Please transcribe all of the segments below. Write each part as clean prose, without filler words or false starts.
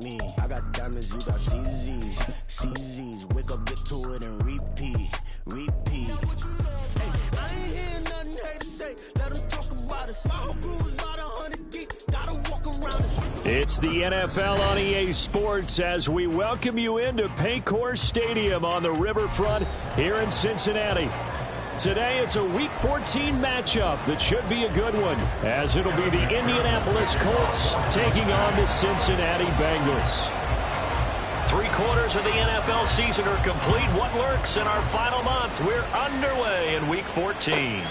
me. I got diamonds, you got CZs. CZs, wake up, get to it, and repeat. Repeat. Hey, I ain't hearing nothing haters say. Let them talk about it. My whole crew is about 100 deep. Gotta walk around it. It's the NFL on EA Sports as we welcome you into Paycor Stadium on the riverfront here in Cincinnati. Today it's a Week 14 matchup that should be a good one, as it'll be the Indianapolis Colts taking on the Cincinnati Bengals. 3/4 of the NFL season are complete. What lurks in our final month? We're underway in Week 14.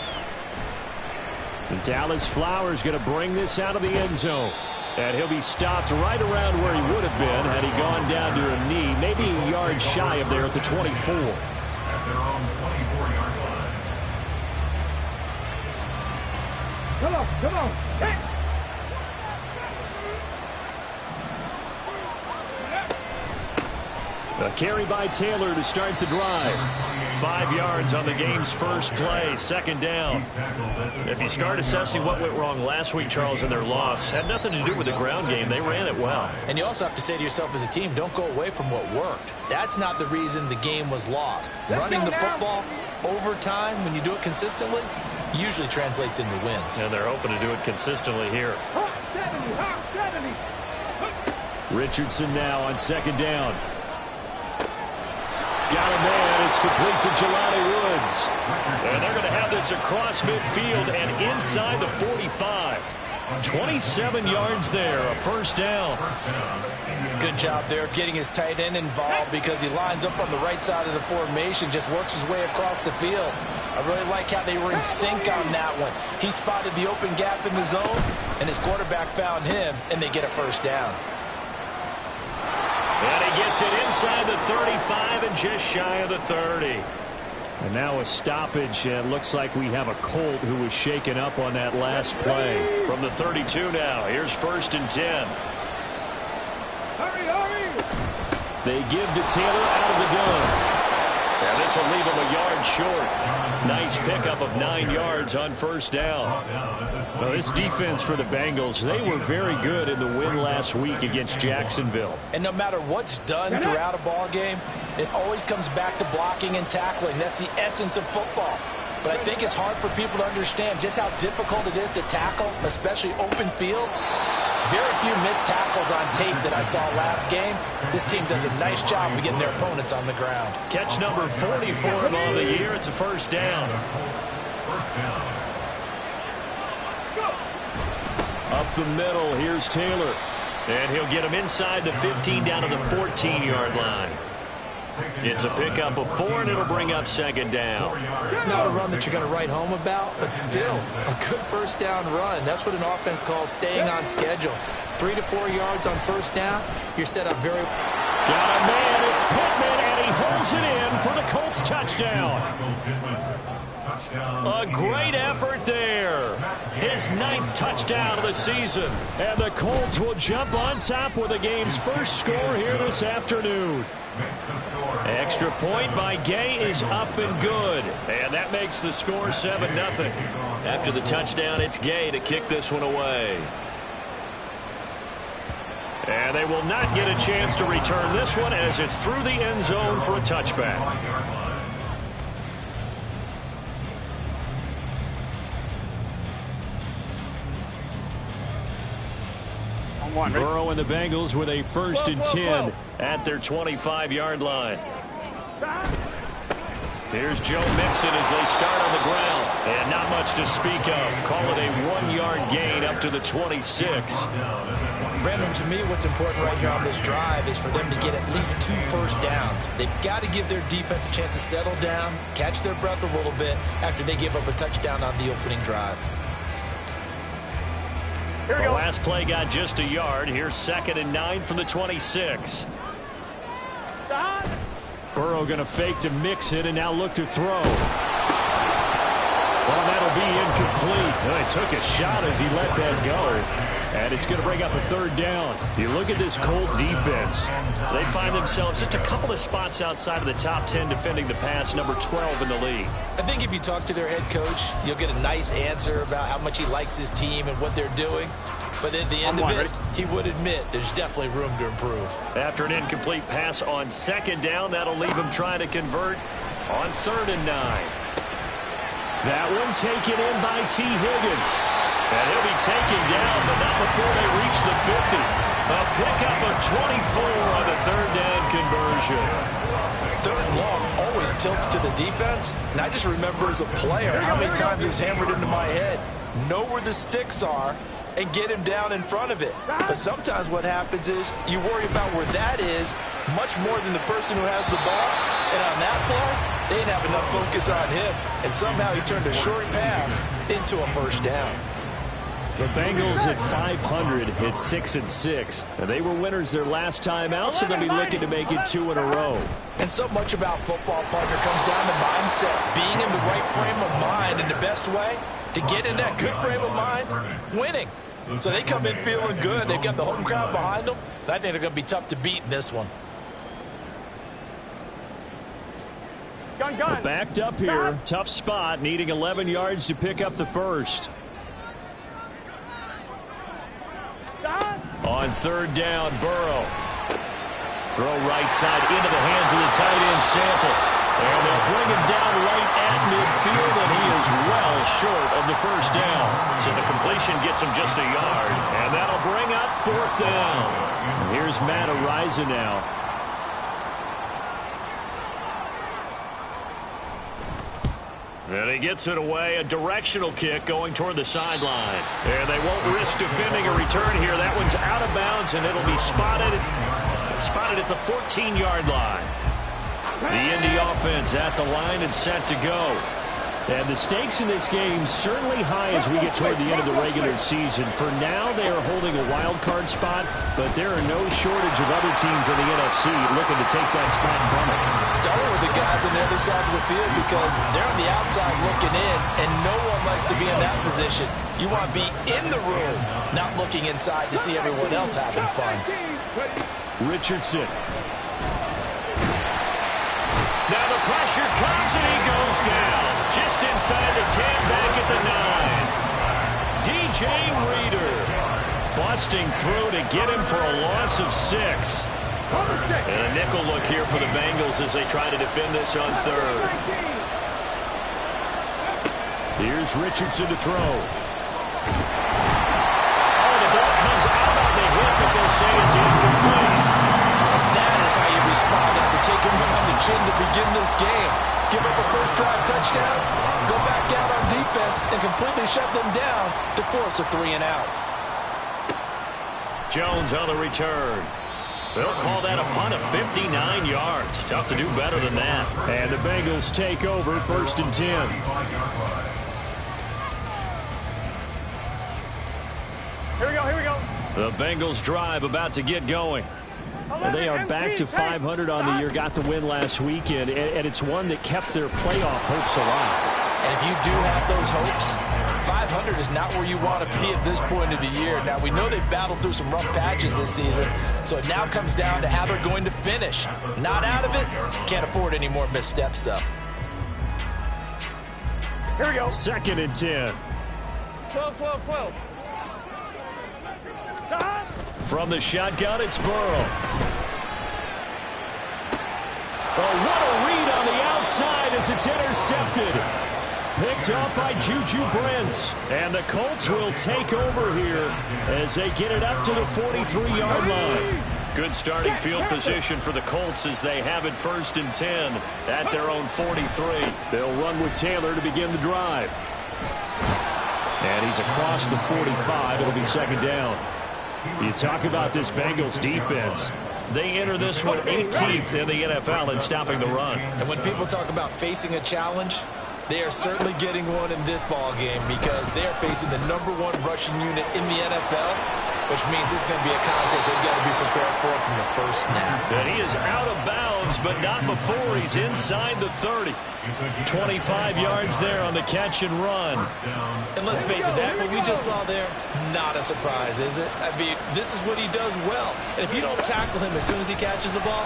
And Dallas Flowers going to bring this out of the end zone. And he'll be stopped right around where he would have been had he gone down to a knee, maybe a yard shy of there at the 24. At their own 24-yard line. Come on. Hey. A carry by Taylor to start the drive. 5 yards on the game's first play, second down. If you start assessing what went wrong last week, Charles, in their loss, had nothing to do with the ground game. They ran it well. And you also have to say to yourself as a team, don't go away from what worked. That's not the reason the game was lost. Running the football over time, when you do it consistently, usually translates into wins. And they're hoping to do it consistently here. Richardson now on second down. Got a man. It's complete to Jelani Woods. And they're going to have this across midfield and inside the 45. 27 yards there, a first down. Good job there of getting his tight end involved because he lines up on the right side of the formation, just works his way across the field. I really like how they were in sync on that one. He spotted the open gap in the zone, and his quarterback found him, and they get a first down. And he gets it inside the 35 and just shy of the 30. And now a stoppage, and looks like we have a Colt who was shaken up on that last play. From the 32 now, here's 1st and 10. Hurry. They give to Taylor out of the gun. And this will leave him a yard short. Nice pickup of 9 yards on first down. Well, this defense for the Bengals, they were very good in the win last week against Jacksonville. And no matter what's done throughout a ball game, it always comes back to blocking and tackling. That's the essence of football. But I think it's hard for people to understand just how difficult it is to tackle, especially open field. Very few missed tackles on tape that I saw last game. This team does a nice job of getting their opponents on the ground. Catch number 40 for him on the year. It's a first down. Up the middle, here's Taylor. And he'll get him inside the 15 down to the 14-yard line. It's a pickup of 4, and it'll bring up second down. Not a run that you're going to write home about, but still a good first down run. That's what an offense calls staying on schedule. 3 to 4 yards on first down, you're set up very... Got a man, it's Pittman, and he holds it in for the Colts touchdown. A great effort there. His 9th touchdown of the season. And the Colts will jump on top with the game's first score here this afternoon. Extra point by Gay is up and good. And that makes the score 7-0. After the touchdown, it's Gay to kick this one away. And they will not get a chance to return this one as it's through the end zone for a touchback. Burrow and the Bengals with a 1st and 10 at their 25-yard line. Here's Joe Mixon as they start on the ground. And not much to speak of. Call it a 1-yard gain up to the 26. Brandon, to me, what's important right here on this drive is for them to get at least 2 first downs. They've got to give their defense a chance to settle down, catch their breath a little bit after they give up a touchdown on the opening drive. The last play got just a yard. Here's 2nd and 9 from the 26. Burrow going to fake to mix it and now look to throw. Well, that'll be incomplete. He took a shot as he let that go. And it's going to bring up a third down. You look at this Colt defense. They find themselves just a couple of spots outside of the top 10 defending the pass, number 12 in the league. I think if you talk to their head coach, you'll get a nice answer about how much he likes his team and what they're doing. But at the end of it, he would admit there's definitely room to improve. After an incomplete pass on second down, that'll leave him trying to convert on 3rd and 9. That one taken in by T. Higgins. And he'll be taken down, but not before they reach the 50. A pickup of 24 on the 3rd down conversion. 3rd and long always tilts to the defense. And I just remember as a player how many times it was hammered into my head. Know where the sticks are and get him down in front of it. But sometimes what happens is you worry about where that is much more than the person who has the ball. And on that play, they didn't have enough focus on him. And somehow he turned a short pass into a 1st down. The Bengals at 500 hit 6-6. And they were winners their last time out, so they'll be looking to make it 2 in a row. And so much about football, partner, comes down to mindset. Being in the right frame of mind, and the best way to get in that good frame of mind, winning. So they come in feeling good. They've got the home crowd behind them. And I think they're going to be tough to beat in this one. Gun. Backed up here. Tough spot, needing 11 yards to pick up the first. On 3rd down, Burrow. Throw right side into the hands of the tight end, Sample. And they'll bring him down right at midfield, and he is well short of the 1st down. So the completion gets him just a yard. And that'll bring up 4th down. And here's Matt Araiza now. And he gets it away, a directional kick going toward the sideline. And they won't risk defending a return here. That one's out of bounds, and it'll be spotted at the 14-yard line. The Indy offense at the line and set to go. And the stakes in this game certainly high as we get toward the end of the regular season. For now, they are holding a wild card spot, but there are no shortage of other teams in the NFC looking to take that spot from them. Starting with the guys on the other side of the field because they're on the outside looking in, and no one likes to be in that position. You want to be in the room, not looking inside to see everyone else having fun. Richardson. Now the pressure comes, and he goes down. Just inside the 10, back at the 9. DJ Reader busting through to get him for a loss of 6. And a nickel look here for the Bengals as they try to defend this on 3rd. Here's Richardson to throw. Oh, the ball comes out on the hip, but they'll say it's incomplete. That is how you respond after taking one on the chin to begin this game. Give up a first drive touchdown, go back out on defense, and completely shut them down to force a 3-and-out. Jones on the return. They'll call that a punt of 59 yards. Tough to do better than that. And the Bengals take over 1st and 10. Here we go. The Bengals drive about to get going. And they are back to 500 on the year, got the win last weekend, and it's one that kept their playoff hopes alive. And if you do have those hopes, 500 is not where you want to be at this point of the year. Now, we know they've battled through some rough patches this season, so it now comes down to how they're going to finish. Not out of it, can't afford any more missteps, though. Here we go. 2nd and 10. 12. From the shotgun, it's Burrow. Oh, what a read on the outside as it's intercepted. Picked off by Juju Brents. And the Colts will take over here as they get it up to the 43-yard line. Good starting field position for the Colts as they have it 1st and 10 at their own 43. They'll run with Taylor to begin the drive. And he's across the 45. It'll be 2nd down. You talk about this Bengals defense. They enter this one 18th in the NFL in stopping the run. And when people talk about facing a challenge, they are certainly getting one in this ball game because they are facing the #1 rushing unit in the NFL, which means it's going to be a contest they've got to be prepared for from the first snap. And he is out of bounds but not before he's inside the 30. 25 yards there on the catch and run. And let's face it, that what we just saw there, not a surprise, is it? I mean, this is what he does well. And if you don't tackle him as soon as he catches the ball,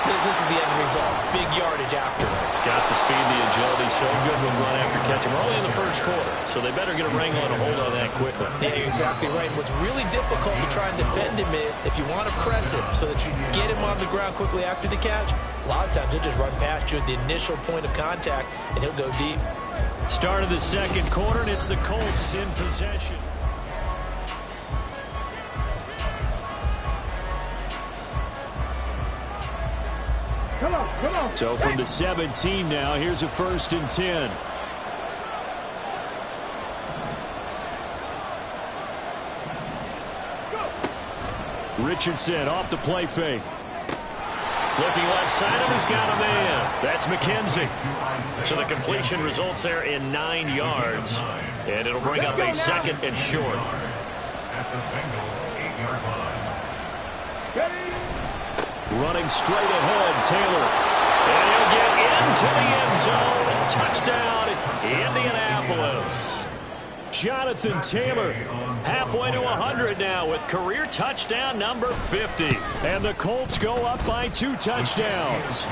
this is the end result. Big yardage afterwards. Got the speed, the agility, so good with run after catch. We're only in the first quarter, so they better get a wrangle and a hold on that quickly. Yeah, you're exactly right. And what's really difficult to try and defend him is if you want to press him so that you get him on the ground quickly after the catch, a lot of times he'll just run past you at the initial point of contact, and he'll go deep. Start of the second quarter, and it's the Colts in possession. Come on. So from the 17 now, here's a 1st and 10. Richardson off the play fake. Looking left side of him, he's got a man. That's McKenzie. So the completion results there in 9 yards. And it'll bring up a 2nd and short. At the Bengals 8-yard line. Running straight ahead, Taylor. And he'll get into the end zone. Touchdown, Indianapolis. Jonathan Taylor Halfway to 100 now with career touchdown number 50. And the Colts go up by 2 touchdowns.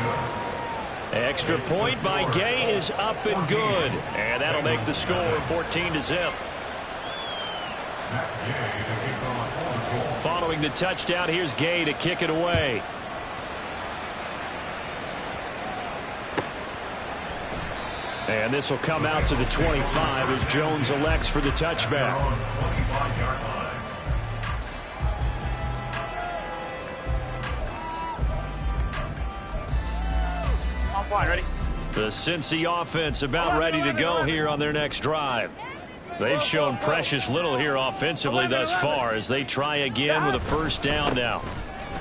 Extra point by Gay is up and good. And that'll make the score 14-0. Following the touchdown, here's Gay to kick it away. And this will come out to the 25 as Jones elects for the touchback. I'm fine, ready? The Cincy offense about ready to go here on their next drive. They've shown precious little here offensively thus far as they try again with a 1st down now.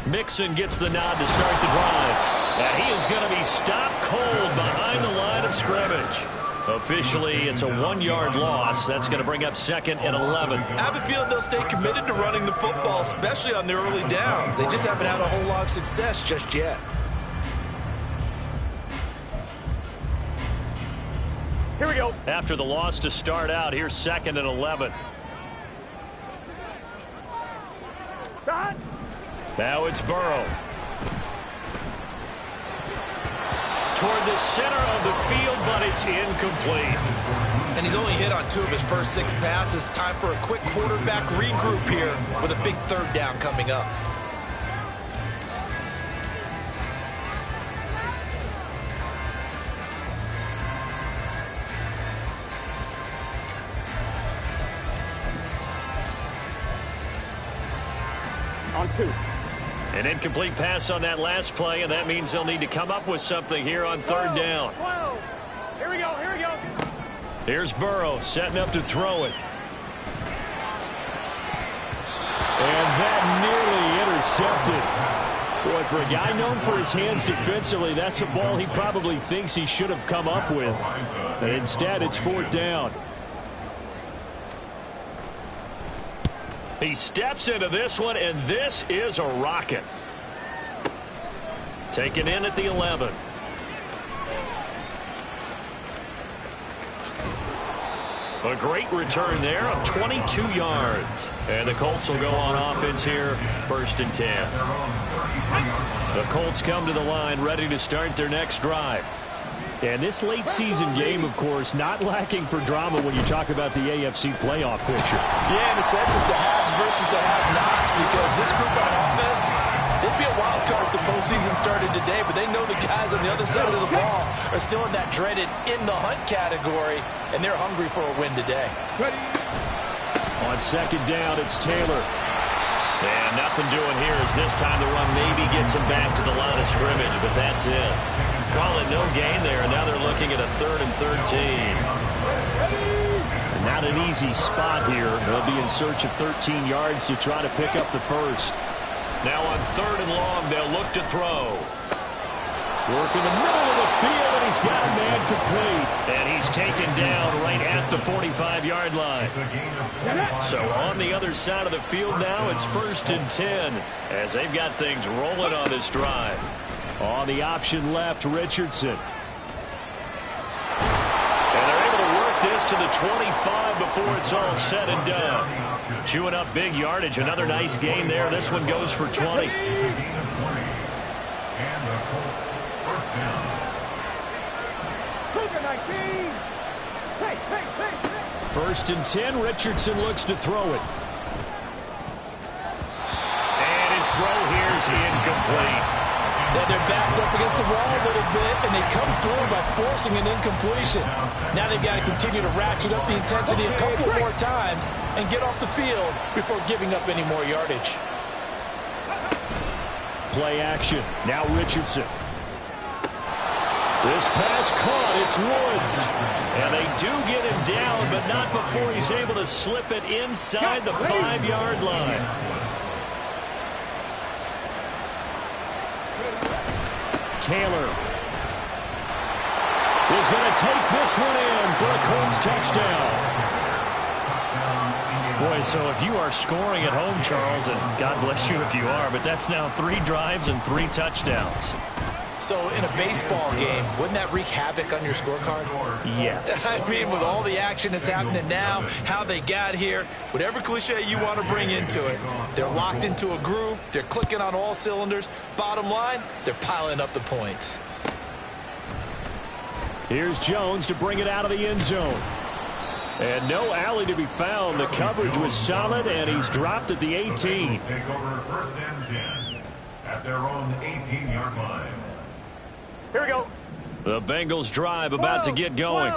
Mixon gets the nod to start the drive. And he is going to be stopped cold behind the line of scrimmage. Officially, it's a 1-yard loss. That's going to bring up 2nd and 11. I have a feeling they'll stay committed to running the football, especially on their early downs. They just haven't had a whole lot of success just yet. Here we go. After the loss to start out, here's 2nd and 11. Stop. Now it's Burrow. Toward the center of the field, but it's incomplete. And he's only hit on 2 of his first 6 passes. Time for a quick quarterback regroup here with a big 3rd down coming up. On 2. An incomplete pass on that last play, and that means they'll need to come up with something here on 3rd down. 12. Here we go. Here's Burrow setting up to throw it. And that nearly intercepted. Boy, for a guy known for his hands defensively, that's a ball he probably thinks he should have come up with. And instead, it's 4th down. He steps into this one, and this is a rocket. Taken in at the 11. A great return there of 22 yards. And the Colts will go on offense here, 1st and 10. The Colts come to the line ready to start their next drive. And this late season game, of course, not lacking for drama when you talk about the AFC playoff picture. Yeah, in a sense, it's the haves versus the have-nots because this group on offense, it'd be a wild card if the postseason started today, but they know the guys on the other side of the ball are still in that dreaded in-the-hunt category, and they're hungry for a win today. Ready. On 2nd down, it's Taylor. And nothing doing here as this time the run maybe gets him back to the line of scrimmage, but that's it. Call it no gain there, and now they're looking at a 3rd and 13. Not an easy spot here. They'll be in search of 13 yards to try to pick up the 1st. Now on 3rd and long, they'll look to throw. Work in the middle of the field, and he's got a man complete. And he's taken down right at the 45-yard line. So on the other side of the field now, it's 1st and 10 as they've got things rolling on this drive. On the option left, Richardson. And they're able to work this to the 25 before it's all said and done. Chewing up big yardage. Another nice gain there. This one goes for 20. First and 10, Richardson looks to throw it. And his throw here is incomplete. Now their back's up against the wall a little bit, and they come through by forcing an incompletion. Now they've got to continue to ratchet up the intensity a couple more times and get off the field before giving up any more yardage. Play action. Now Richardson. This pass caught. It's Woods. And they do get him down, but not before he's able to slip it inside the 5-yard line. Taylor is going to take this one in for a Colts touchdown. Boy, so if you are scoring at home, Charles, and God bless you if you are, but that's now 3 drives and 3 touchdowns. So in a baseball game, wouldn't that wreak havoc on your scorecard? Yes. I mean, with all the action that's happening now, how they got here, whatever cliche you want to bring into it, they're locked into a groove, they're clicking on all cylinders. Bottom line, they're piling up the points. Here's Jones to bring it out of the end zone. And no alley to be found. The coverage was solid, and he's dropped at the 18. Take over first and 10 at their own 18-yard line. Here we go. The Bengals drive about to get going.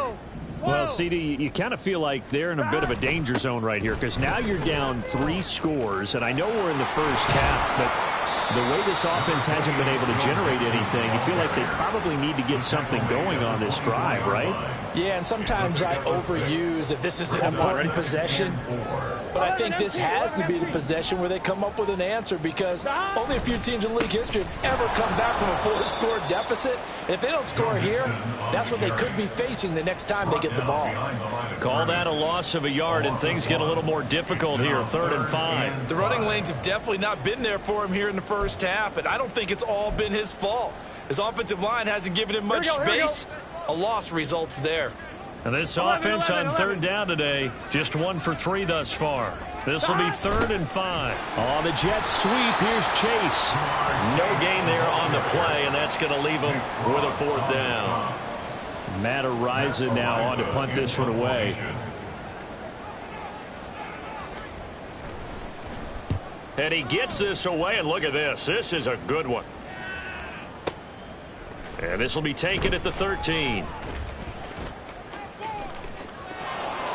Well, CD, you kind of feel like they're in a bit of a danger zone right here because now you're down 3 scores, and I know we're in the first half, but the way this offense hasn't been able to generate anything, you feel like they probably need to get something going on this drive, right? Yeah, and sometimes I overuse that this is an important possession. But I think this has to be the possession where they come up with an answer because only a few teams in league history have ever come back from a 4-score deficit. And if they don't score here, that's what they could be facing the next time they get the ball. Call that a loss of a yard, and things get a little more difficult here, 3rd and 5. The running lanes have definitely not been there for him here in the first half, and I don't think it's all been his fault. His offensive line hasn't given him much space. A loss results there. And this offense on 3rd down today, just 1 for 3 thus far. This will be 3rd and 5. On the jet sweep, here's Chase. No gain there on the play, and that's going to leave him with a 4th down. Matt Araiza now on to punt this one away. And he gets this away, and look at this. This is a good one. And this will be taken at the 13.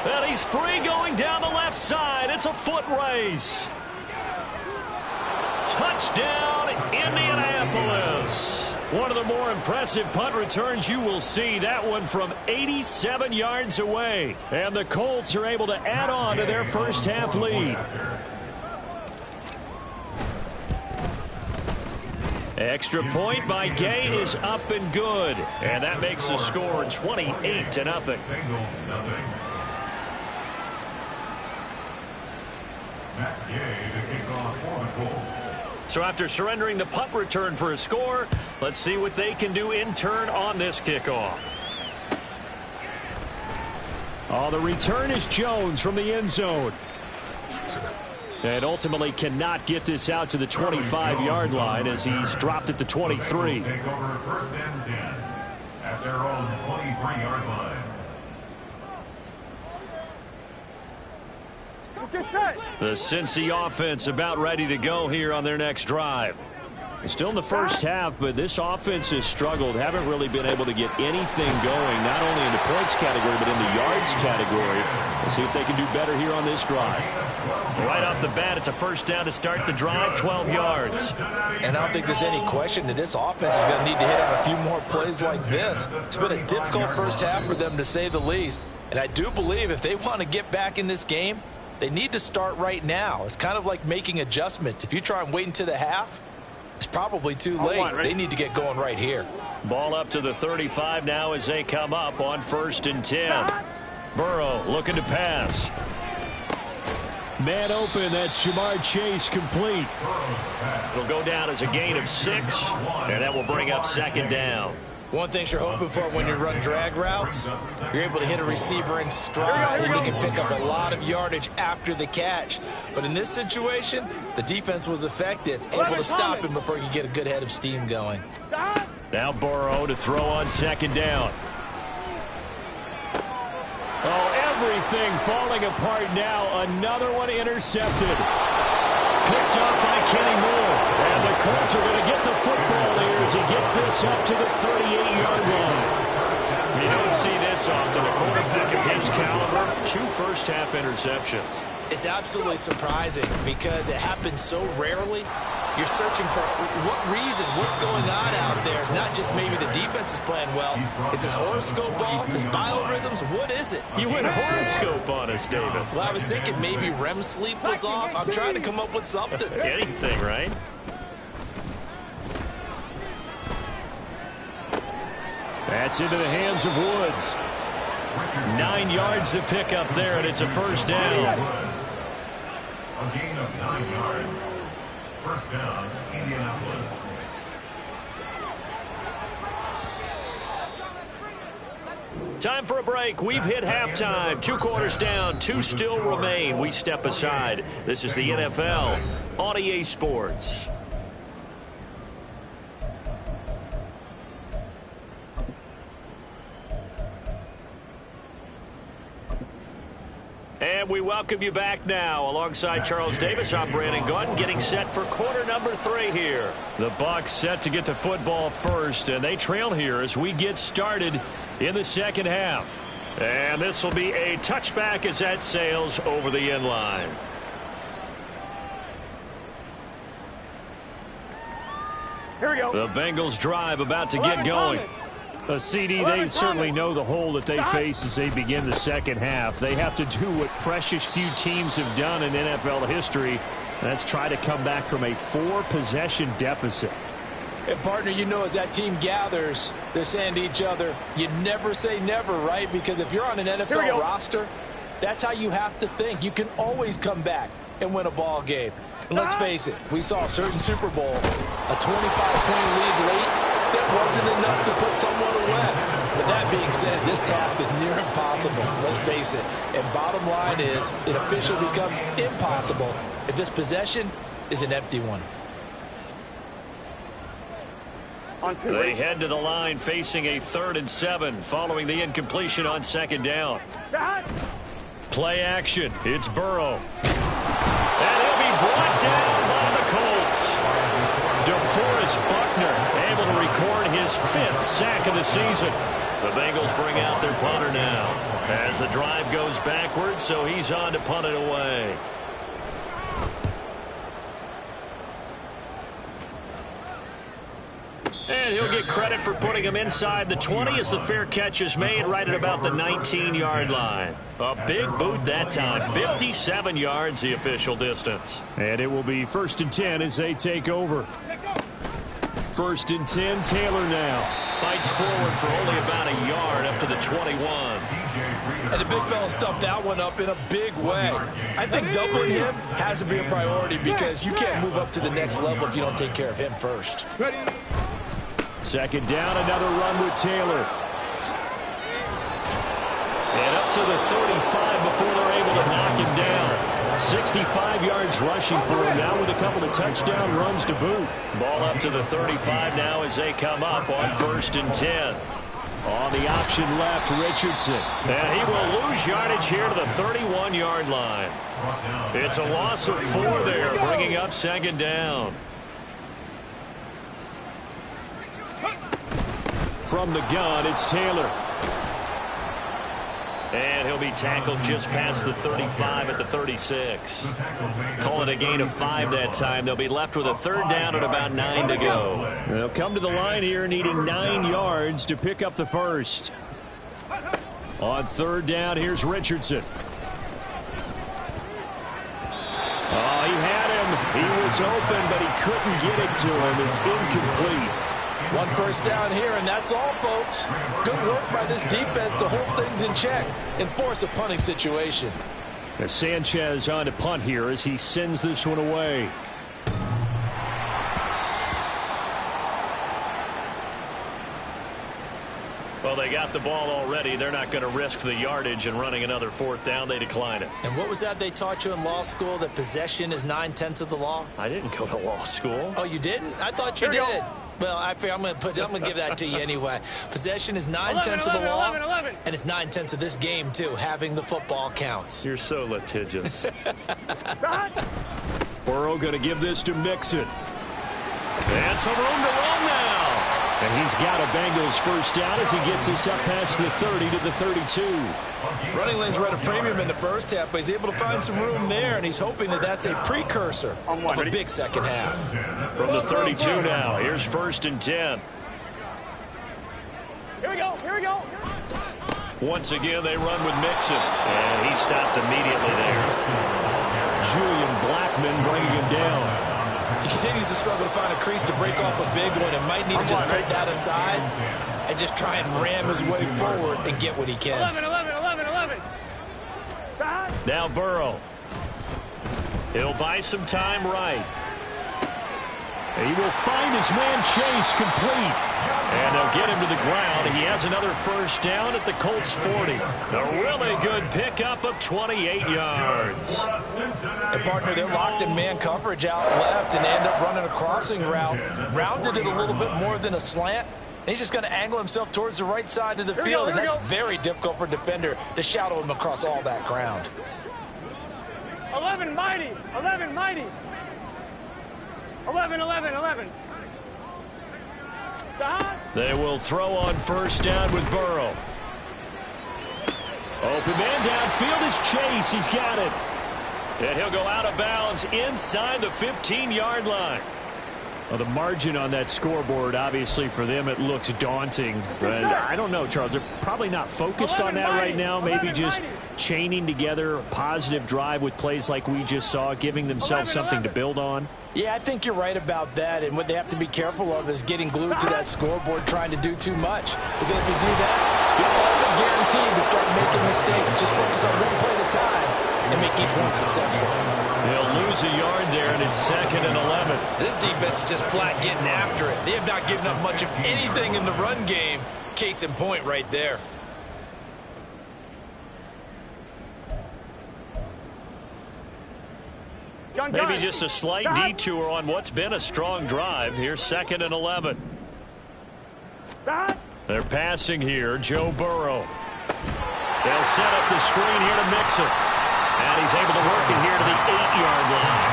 And he's free going down the left side. It's a foot race. Touchdown, Indianapolis. One of the more impressive punt returns you will see. That one from 87 yards away. And the Colts are able to add on to their first half lead. Extra point by Gay is up and good. And that makes the score 28-0. So after surrendering the punt return for a score, let's see what they can do in turn on this kickoff. Oh, the return is Jones from the end zone. And ultimately cannot get this out to the 25-yard line as he's dropped at the 23. Take over first and 10 at their own 23-yard line. The Cincy offense about ready to go here on their next drive. Still in the first half, but this offense has struggled. Haven't really been able to get anything going, not only in the points category, but in the yards category. Let's see if they can do better here on this drive. Right off the bat, it's a first down to start the drive, 12 yards. And I don't think there's any question that this offense is going to need to hit on a few more plays like this. It's been a difficult first half for them, to say the least. And I do believe if they want to get back in this game, they need to start right now. It's kind of like making adjustments. If you try and wait until the half, it's probably too late. They need to get going right here. Ball up to the 35 now as they come up on 1st and 10. Burrow looking to pass. Man open, that's Jamar Chase complete. It'll go down as a gain of 6, and that will bring up second down. One thing you're hoping for when you run drag routes, you're able to hit a receiver in stride, and he can pick up a lot of yardage after the catch. But in this situation, the defense was effective, able to stop him before he could get a good head of steam going. Now Burrow to throw on second down. Oh, everything falling apart now. Another one intercepted. Picked up by Kenny Moore. And the Colts are going to get the football here as he gets this up to the 38-yard line. You don't see this often. A quarterback of his caliber, 2 first-half interceptions. It's absolutely surprising because it happens so rarely. You're searching for what reason, what's going on out there. It's not just maybe the defense is playing well. Is his horoscope off? His biorhythms? What is it? You went horoscope on us, Davis. Well, I was thinking maybe REM sleep was off. I'm trying to come up with something. Anything, right? That's into the hands of Woods. 9 yards to pick up there, and it's a first down. A gain of 9 yards. First down, Indianapolis. Time for a break. We've hit halftime. 2 quarters down. 2 still remain. We step aside. This is the NFL on EA Sports. And we welcome you back now. Alongside Charles Davis, I'm Brandon Gaudin, getting set for quarter number 3 here. The Bucs set to get the football first, and they trail here as we get started in the second half. And this will be a touchback as that sails over the end line. Here we go. The Bengals drive about to get going. A CD, they certainly know the hole that they face as they begin the second half. They have to do what precious few teams have done in NFL history. That's try to come back from a 4-possession deficit. And, partner, you know as that team gathers, they're saying to each other, you never say never, right? Because if you're on an NFL roster, that's how you have to think. You can always come back and win a ball game. And let's face it, we saw a certain Super Bowl, a 25-point lead late. That wasn't enough to put someone away. But that being said, this task is near impossible. Let's face it. And bottom line is, it officially becomes impossible if this possession is an empty one. They head to the line facing a 3rd and 7 following the incompletion on second down. Play action. It's Burrow. And he'll be brought down by the Colts. DeForest Buckner able to record his 5th sack of the season. The Bengals bring out their punter now as the drive goes backwards, so he's on to punt it away. And he'll get credit for putting him inside the 20 as the fair catch is made right at about the 19-yard line. A big boot that time. 57 yards the official distance. And it will be 1st and 10 as they take over. 1st and 10, Taylor now. Fights forward for only about a yard up to the 21. And the big fella stuffed that one up in a big way. I think doubling him has to be a priority because you can't move up to the next level if you don't take care of him first. Second down, another run with Taylor. And up to the 35 before they're able to knock him down. 65 yards rushing for him now with a couple of touchdown runs to boot. Ball up to the 35 now as they come up on 1st and 10. On the option left, Richardson. And he will lose yardage here to the 31-yard line. It's a loss of 4 there, bringing up second down. From the gun, it's Taylor. And he'll be tackled just past the 35 at the 36. Call it a gain of 5 that time. They'll be left with a 3rd down and about 9 to go. They'll come to the line here needing 9 yards to pick up the first. On 3rd down, here's Richardson. Oh, he had him. He was open, but he couldn't get it to him. It's incomplete. 1 first down here, and that's all, folks. Good work by this defense to hold things in check and force a punting situation. As Sanchez on to punt here as he sends this one away. Well, they got the ball already. They're not going to risk the yardage and running another 4th down. They decline it. And what was that they taught you in law school, that possession is 9/10 of the law? I didn't go to law school. Oh, you didn't? I thought you did. Well, I'm going to give that to you anyway. Possession is 9/10 of the law, 11. and it's 9/10 of this game, too. Having the football counts. You're so litigious. Burrow going to give this to Mixon. And some room to run now. And he's got a Bengals first down as he gets us up past the 30 to the 32. Running lanes were at a premium in the first half, but he's able to find some room there, and he's hoping that that's a precursor of a big second half. From the 32 now, here's 1st and 10. Here we go. Once again, they run with Mixon, and he stopped immediately there. Julian Blackmon bringing him down. He continues to struggle to find a crease to break off a big one and might need to just put that aside and just try and ram his way forward and get what he can. 11. Now Burrow. He'll buy some time right. He will find his man Chase complete. And they'll get him to the ground. He has another first down at the Colts 40. A really good pickup of 28 yards. And partner, they're locked in man coverage out left, and they end up running a crossing route. Rounded it a little bit more than a slant. And he's just going to angle himself towards the right side of the field, and that's very difficult for a defender to shadow him across all that ground. 11 mighty. 11. They will throw on first down with Burrow. Open man downfield is Chase. He's got it. And he'll go out of bounds inside the 15-yard line. Well, the margin on that scoreboard, obviously, for them, it looks daunting. But I don't know, Charles. They're probably not focused on that right now. Maybe just chaining together a positive drive with plays like we just saw, giving themselves something to build on. Yeah, I think you're right about that. And what they have to be careful of is getting glued to that scoreboard, trying to do too much. Because if you do that, you're already guaranteed to start making mistakes. Just focus on one play at a time and make each one successful. They'll lose a yard there, and it's 2nd and 11. This defense is just flat getting after it. They have not given up much of anything in the run game. Case in point right there. Maybe just a slight detour on what's been a strong drive. Here's 2nd and 11. They're passing here. Joe Burrow. They'll set up the screen here to Mixon. And he's able to work it here to the 8-yard line.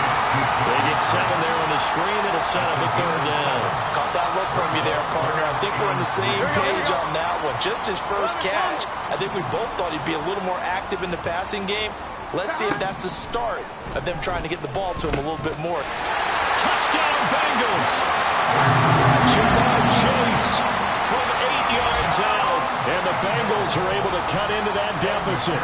They get 7 there on the screen. It'll set up a 3rd down. Caught that look from you there, partner. I think we're on the same page on that one. Just his first catch. I think we both thought he'd be a little more active in the passing game. Let's see if that's the start of them trying to get the ball to him a little bit more. Touchdown, Bengals! Jamar Chase From 8 yards out. and the Bengals are able to cut into that deficit.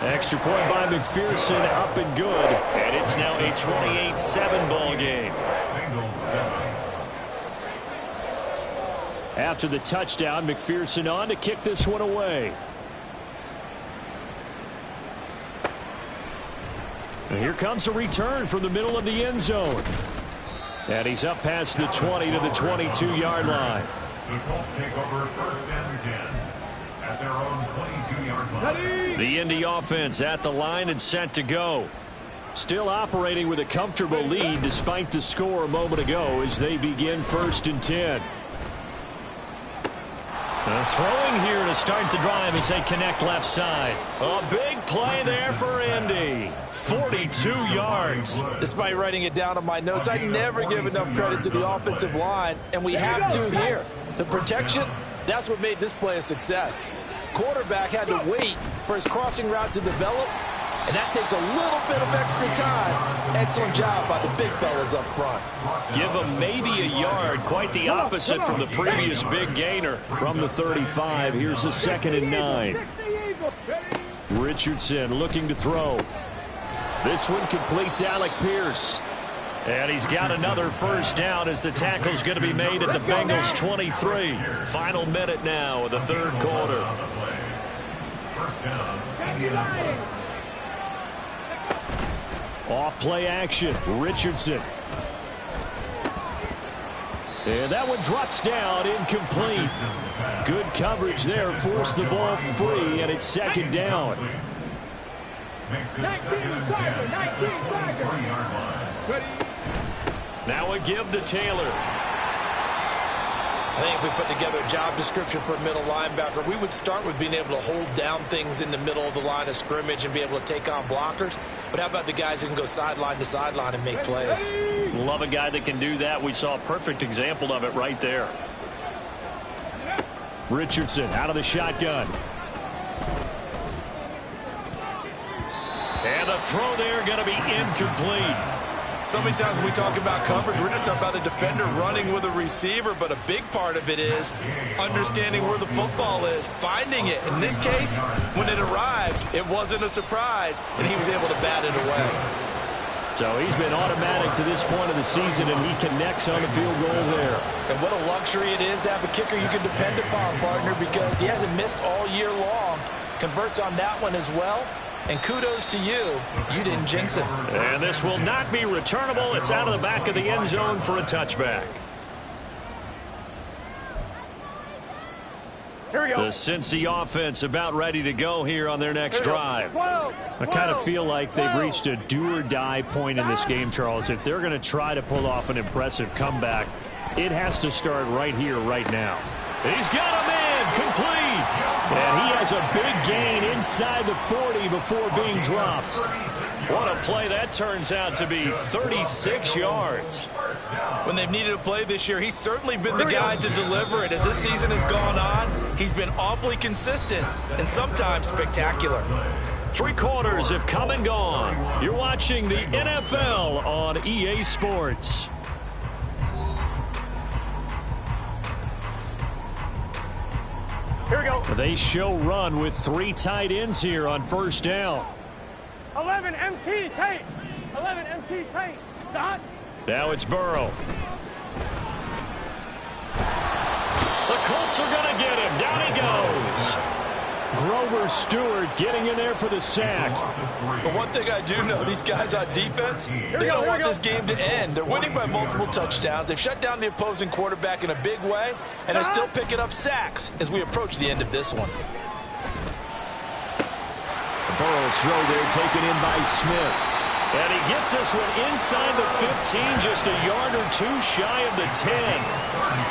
Extra point by McPherson, up and good. And it's now a 28-7 ball game. After the touchdown, McPherson on to kick this one away. And here comes a return from the middle of the end zone. And he's up past the 20 to the 22-yard line. The Colts take over 1st and 10 at their own 22-yard line. The Indy offense at the line and set to go. Still operating with a comfortable lead despite the score a moment ago as they begin 1st and 10. Throwing here to start the drive as they connect left side. A big play there for Indy. 42 yards. Despite writing it down on my notes, I never give enough credit to the offensive line, and we have to here. The protection, that's what made this play a success. Quarterback had to wait for his crossing route to develop, and that takes a little bit of extra time. Excellent job by the big fellas up front. Give him maybe a yard. Quite the opposite from the previous big gainer. From the 35, here's a 2nd and 9. Richardson looking to throw. This one completes Alec Pierce. And he's got another first down as the tackle's going to be made at the Bengals 23. Final minute now of the third quarter. First down. Off play action. Richardson. And that one drops down, incomplete. Good coverage there, forced the ball free, and it's second down. Makes it second and 10 at the 23-yard line. Now a give to Taylor. I think if we put together a job description for a middle linebacker, we would start with being able to hold down things in the middle of the line of scrimmage and be able to take on blockers. But how about the guys who can go sideline to sideline and make plays? Love a guy that can do that. We saw a perfect example of it right there. Richardson out of the shotgun. And the throw there going to be incomplete. So many times when we talk about coverage, we're just about a defender running with a receiver, but a big part of it is understanding where the football is, finding it. In this case, when it arrived, it wasn't a surprise, and he was able to bat it away. So he's been automatic to this point of the season, and he connects on the field goal there. And what a luxury it is to have a kicker you can depend upon, partner, because he hasn't missed all year long. Converts on that one as well. And kudos to you. You didn't jinx it. And this will not be returnable. It's out of the back of the end zone for a touchback. Here we go. The Cincy offense about ready to go here on their next drive. 12, I kind of feel like they've reached a do-or-die point in this game, Charles. If they're going to try to pull off an impressive comeback, it has to start right here, right now. He's got him in, complete. And he has a big gain inside the 40 before being dropped. What a play that turns out to be, 36 yards. When they've needed a play this year, he's certainly been the guy to deliver it. As this season has gone on, he's been awfully consistent and sometimes spectacular. 3 quarters have come and gone. You're watching the NFL on EA Sports. Here we go. They show run with 3 tight ends here on first down. 11 MT tape. 11 MT tape. Dot. Now it's Burrow. The Colts are going to get him. Down he goes. Grover Stewart getting in there for the sack. But one thing I do know, these guys on defense, they don't want this game to end. They're winning by multiple touchdowns. They've shut down the opposing quarterback in a big way, and they're still picking up sacks as we approach the end of this one. Burrow's throw there taken in by Smith. And he gets this one inside the 15, just a yard or 2 shy of the 10.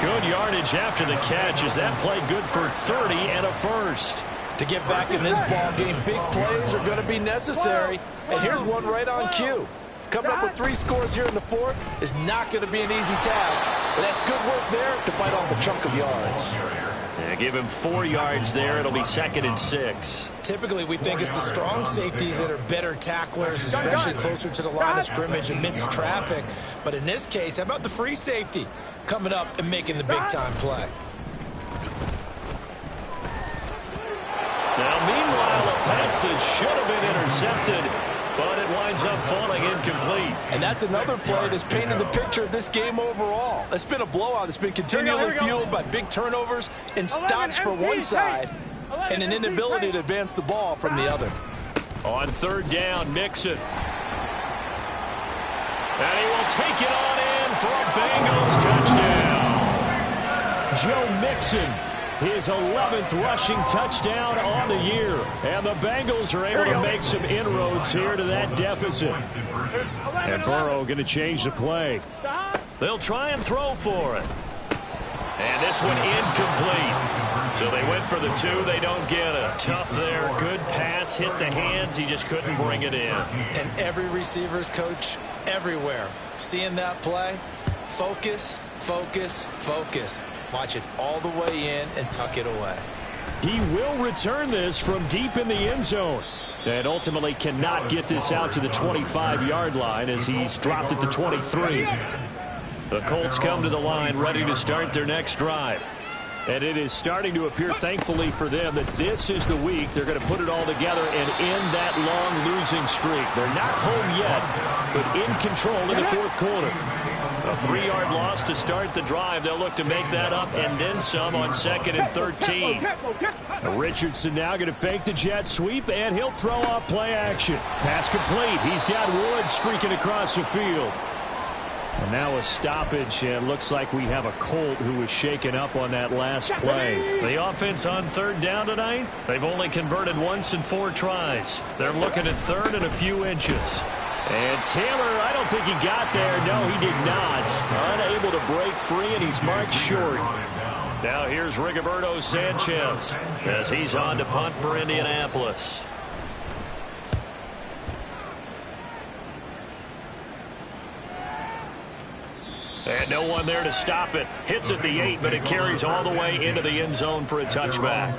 Good yardage after the catch as that play good for 30 and a first. To get back in this ball game, big plays are going to be necessary. And here's one right on cue. Coming up with 3 scores here in the fourth is not going to be an easy task. But that's good work there to bite off a chunk of yards. Yeah, give him 4 yards there. It'll be 2nd and 6. Typically, we think it's the strong safeties that are better tacklers, especially closer to the line of scrimmage amidst traffic. But in this case, how about the free safety coming up and making the big-time play? Now, meanwhile, a pass that should have been intercepted, but it winds up falling incomplete. And that's another play that's painted the picture of this game overall. It's been a blowout. It's been continually fueled by big turnovers and stops for one side and an inability to advance the ball from the other. On 3rd down, Mixon. And he will take it on in for a Bengals touchdown. Joe Mixon, his 11th rushing touchdown on the year. And the Bengals are able to make some inroads here to that deficit. And Burrow going to change the play. They'll try and throw for it. And this one incomplete. So they went for the 2. They don't get it. Tough there. Good pass. Hit the hands. He just couldn't bring it in. And every receiver's coach everywhere seeing that play, focus, focus, focus. Watch it all the way in and tuck it away. He will return this from deep in the end zone. And ultimately cannot get this out to the 25-yard line as he's dropped at the 23. The Colts come to the line ready to start their next drive. And it is starting to appear, thankfully for them, that this is the week they're going to put it all together and end that long losing streak. They're not home yet, but in control in the fourth quarter. A 3-yard loss to start the drive. They'll look to make that up and then some on 2nd and 13. Richardson now going to fake the jet sweep, and he'll throw off play action. Pass complete. He's got Woods streaking across the field. And now a stoppage, and looks like we have a Colt who was shaken up on that last play. The offense on 3rd down tonight, they've only converted once in 4 tries. They're looking at 3rd and a few inches. And Taylor, I don't think he got there. No, he did not. Unable to break free, and he's marked short. Now here's Rigoberto Sanchez as he's on to punt for Indianapolis. And no one there to stop it. Hits at the 8, but it carries all the way into the end zone for a touchback.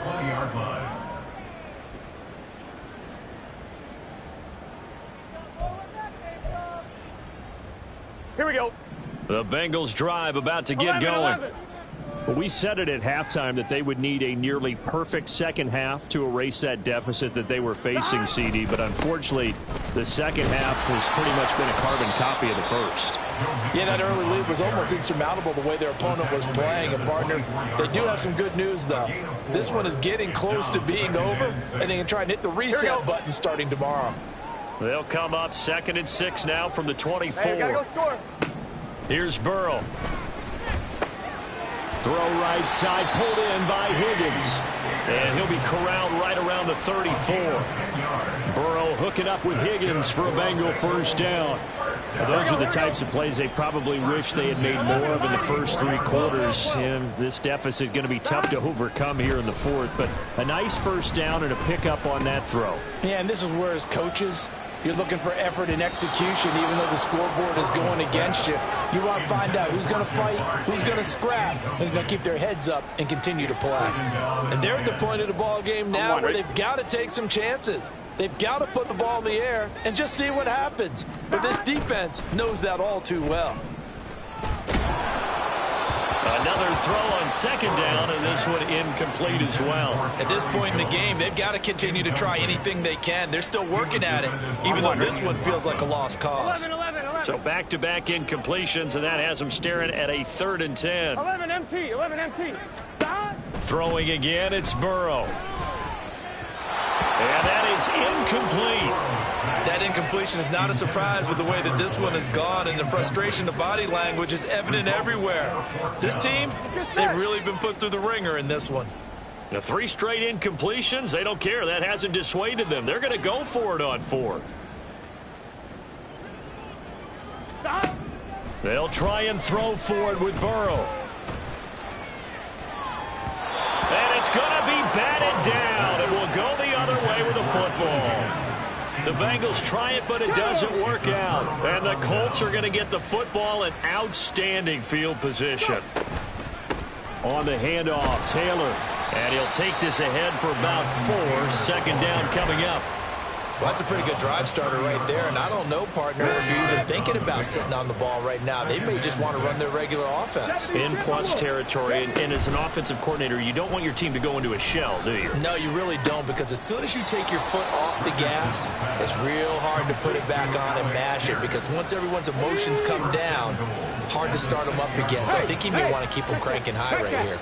Here we go. The Bengals drive about to get going. Well, we said it at halftime that they would need a nearly perfect second half to erase that deficit that they were facing, CD. But unfortunately, the second half has pretty much been a carbon copy of the first. Yeah, that early lead was almost insurmountable the way their opponent was playing. And, partner, they do have some good news, though. This one is getting close to being over, and they can try and hit the reset button starting tomorrow. They'll come up 2nd and 6 now from the 24. Hey, gotta go score. Here's Burrow. Throw right side, pulled in by Higgins. And he'll be corralled right around the 34. Burrow hooking up with Higgins for a Bengal first down. Those are the types of plays they probably wish they had made more of in the first 3 quarters. And this deficit going to be tough to overcome here in the fourth. But a nice first down and a pickup on that throw. Yeah, and this is where as coaches, you're looking for effort and execution, even though the scoreboard is going against you. You want to find out who's going to fight, who's going to scrap, who's going to keep their heads up and continue to play. And they're at the point of the ball game now where they've got to take some chances. They've got to put the ball in the air and just see what happens. But this defense knows that all too well. Another throw on 2nd down, and this one incomplete as well. At this point in the game, they've got to continue to try anything they can. They're still working at it, even though this one feels like a lost cause. 11. So back-to-back incompletions, and that has them staring at a 3rd and 10. 11 MT. Stop. Throwing again, it's Burrow. And that is incomplete. That incompletion is not a surprise with the way that this one has gone, and the frustration of body language is evident everywhere. This team, they've really been put through the ringer in this one. The 3 straight incompletions, they don't care. That hasn't dissuaded them. They're going to go for it on 4th. Stop. They'll try and throw for it with Burrow. And it's going to be batted down. It will go the other way with the football. The Bengals try it, but it doesn't work out. And the Colts are going to get the football in outstanding field position. On the handoff, Taylor. And he'll take this ahead for about 4. 2nd down coming up. Well, that's a pretty good drive starter right there. And I don't know, partner, if you're even thinking about sitting on the ball right now. They may just want to run their regular offense. In plus territory. And as an offensive coordinator, you don't want your team to go into a shell, do you? No, you really don't, because as soon as you take your foot off the gas, it's real hard to put it back on and mash it, because once everyone's emotions come down, hard to start them up again. So I think you may want to keep them cranking high right here.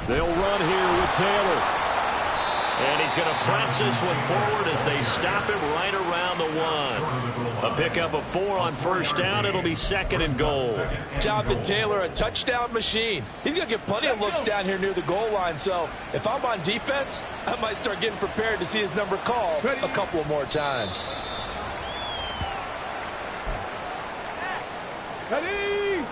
They'll run here with Taylor. And he's going to press this one forward as they stop him right around the 1. A pickup of 4 on 1st down. It'll be 2nd and goal. Jonathan Taylor, a touchdown machine. He's going to get plenty of looks down here near the goal line. So if I'm on defense, I might start getting prepared to see his number called a couple more times. Ready.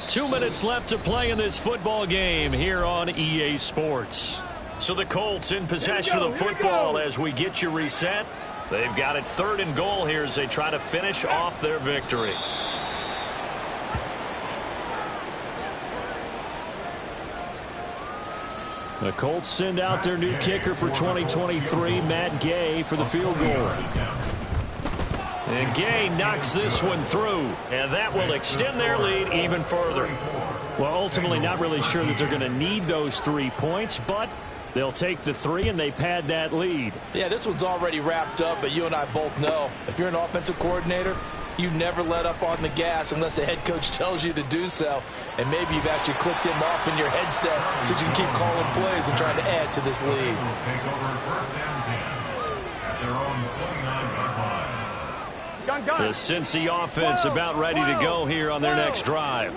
2 minutes left to play in this football game here on EA Sports. So the Colts in possession of the football as we get you reset. They've got it 3rd and goal here as they try to finish off their victory. The Colts send out their new kicker for 2023, Matt Gay, for the field goal. And Gay knocks this one through, and that will extend their lead even further. Well, ultimately not really sure that they're going to need those 3 points, but they'll take the 3 and they pad that lead. Yeah, this one's already wrapped up, but you and I both know if you're an offensive coordinator, you never let up on the gas unless the head coach tells you to do so. And maybe you've actually clicked him off in your headset so you can keep calling plays and trying to add to this lead. Take over first and 10 at their own 29-yard line. The Cincy offense about ready to go here on their next drive.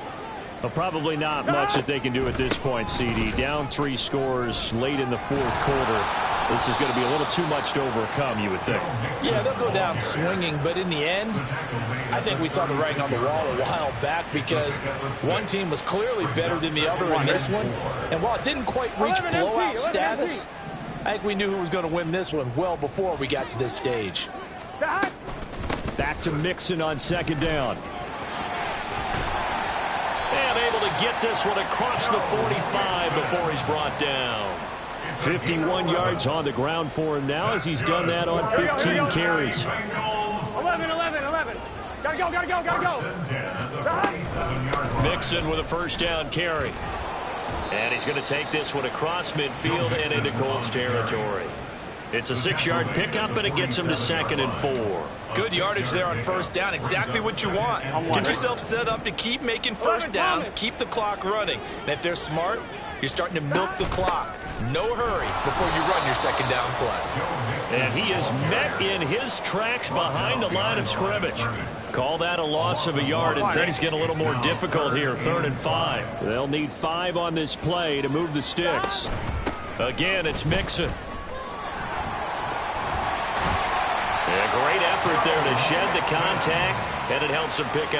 Well, probably not much that they can do at this point, CD. Down 3 scores late in the 4th quarter. This is going to be a little too much to overcome, you would think. Yeah, they'll go down swinging, but in the end, I think we saw the writing on the wall a while back because one team was clearly better than the other in this one. And while it didn't quite reach blowout status, I think we knew who was going to win this one well before we got to this stage. Back to Mixon on 2nd down. And able to get this one across the 45 before he's brought down. 51 yards on the ground for him now as he's done that on 15 carries. 11. Gotta go. Mixon with a first down carry. And he's going to take this one across midfield and into Colts territory. It's a 6-yard pickup, and it gets him to 2nd and 4. Good yardage there on first down. Exactly what you want. Get yourself set up to keep making first downs, keep the clock running. And if they're smart, you're starting to milk the clock. No hurry before you run your 2nd down play. And he is met in his tracks behind the line of scrimmage. Call that a loss of a yard, and things get a little more difficult here. 3rd and 5. They'll need 5 on this play to move the sticks. Again, it's Mixon. A great effort there to shed the contact, and it helps him pick up